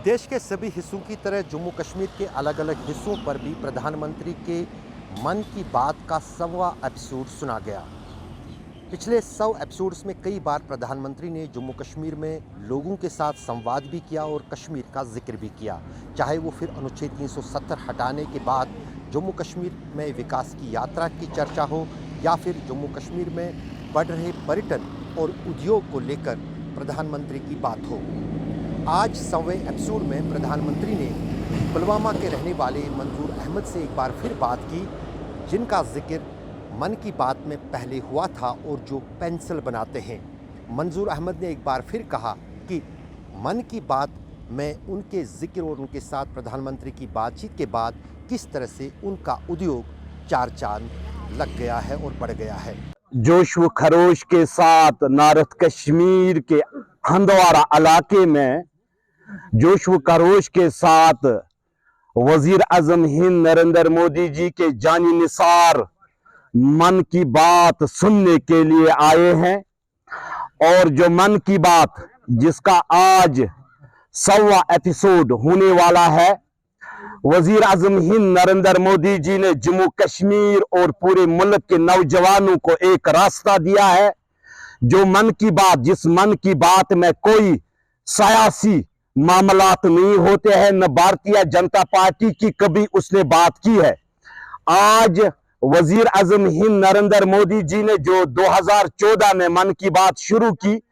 देश के सभी हिस्सों की तरह जम्मू कश्मीर के अलग अलग हिस्सों पर भी प्रधानमंत्री के मन की बात का 100वां एपिसोड सुना गया। पिछले 100 एपिसोड्स में कई बार प्रधानमंत्री ने जम्मू कश्मीर में लोगों के साथ संवाद भी किया और कश्मीर का जिक्र भी किया, चाहे वो फिर अनुच्छेद 370 हटाने के बाद जम्मू कश्मीर में विकास की यात्रा की चर्चा हो या फिर जम्मू कश्मीर में बढ़ रहे पर्यटन और उद्योग को लेकर प्रधानमंत्री की बात हो। आज 100वें एपिसोड में प्रधानमंत्री ने पुलवामा के रहने वाले मंजूर अहमद से एक बार फिर बात की, जिनका जिक्र मन की बात में पहले हुआ था और जो पेंसिल बनाते हैं। मंजूर अहमद ने एक बार फिर कहा कि मन की बात में उनके जिक्र और उनके साथ प्रधानमंत्री की बातचीत के बाद किस तरह से उनका उद्योग चार चांद लग गया है और बढ़ गया है। जोश व खरोश के साथ नार्थ कश्मीर के हंदवारा इलाके में जोश व खरोश के साथ वजीर आजम हिंद नरेंद्र मोदी जी के जानी निसार मन की बात सुनने के लिए आए हैं। और जो मन की बात जिसका आज 100वां एपिसोड होने वाला है, वजीर आजम हिंद नरेंद्र मोदी जी ने जम्मू कश्मीर और पूरे मुल्क के नौजवानों को एक रास्ता दिया है। जो मन की बात, जिस मन की बात में कोई सियासी मामलात नहीं होते हैं, न भारतीय जनता पार्टी की कभी उसने बात की है। आज वजीर आजम हिंद नरेंद्र मोदी जी ने जो 2014 में मन की बात शुरू की,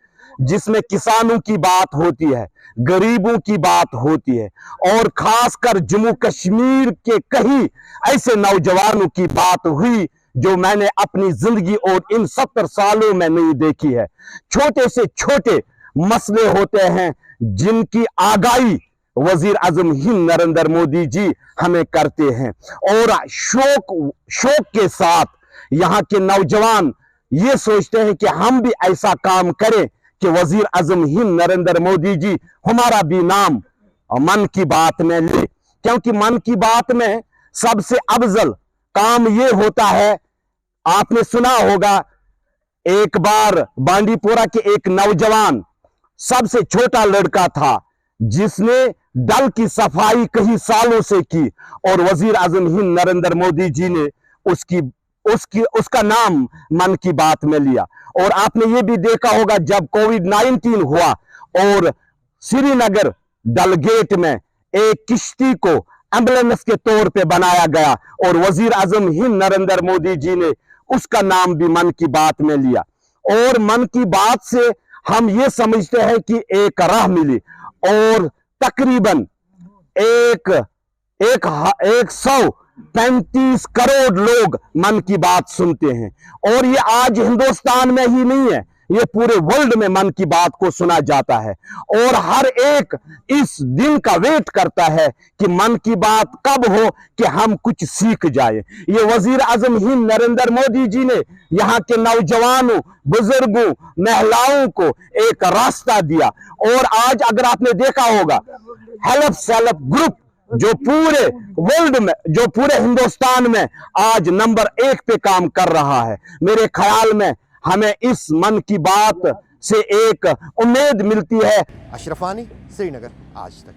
जिसमें किसानों की बात होती है, गरीबों की बात होती है और खासकर जम्मू कश्मीर के कई ऐसे नौजवानों की बात हुई जो मैंने अपनी जिंदगी और इन 70 सालों में नहीं देखी है। छोटे से छोटे मसले होते हैं जिनकी आगाही वजीर आजम हिंद नरेंद्र मोदी जी हमें करते हैं और शौक के साथ यहाँ के नौजवान ये सोचते हैं कि हम भी ऐसा काम करें कि वजीर आजम हिंद नरेंद्र मोदी जी हमारा भी नाम मन की बात में ले। क्योंकि मन की बात में सबसे अफजल काम ये होता है, आपने सुना होगा, एक बार बांडीपोरा के एक नौजवान सबसे छोटा लड़का था जिसने दल की सफाई कई सालों से की और वजीर आजम हिंद नरेंद्र मोदी जी ने उसका नाम मन की बात में लिया। और आपने ये भी देखा होगा, जब कोविड-19 हुआ और श्रीनगर डलगेट में एक किश्ती को एम्बुलेंस के तौर पे बनाया गया और वजीर आजम हिंद नरेंद्र मोदी जी ने उसका नाम भी मन की बात में लिया। और मन की बात से हम ये समझते हैं कि एक राह मिली और तकरीबन 135 करोड़ लोग मन की बात सुनते हैं। और ये आज हिंदुस्तान में ही नहीं है, ये पूरे वर्ल्ड में मन की बात को सुना जाता है और हर एक इस दिन का वेट करता है कि मन की बात कब हो कि हम कुछ सीख जाए। ये वजीर आजम हिंद नरेंद्र मोदी जी ने यहाँ के नौजवानों, बुजुर्गों, महिलाओं को एक रास्ता दिया। और आज अगर आपने देखा होगा, सेल्फ ग्रुप जो पूरे वर्ल्ड में, जो पूरे हिंदुस्तान में आज नंबर 1 पे काम कर रहा है। मेरे ख्याल में हमें इस मन की बात से एक उम्मीद मिलती है। अशरफानी, श्रीनगर, आज तक।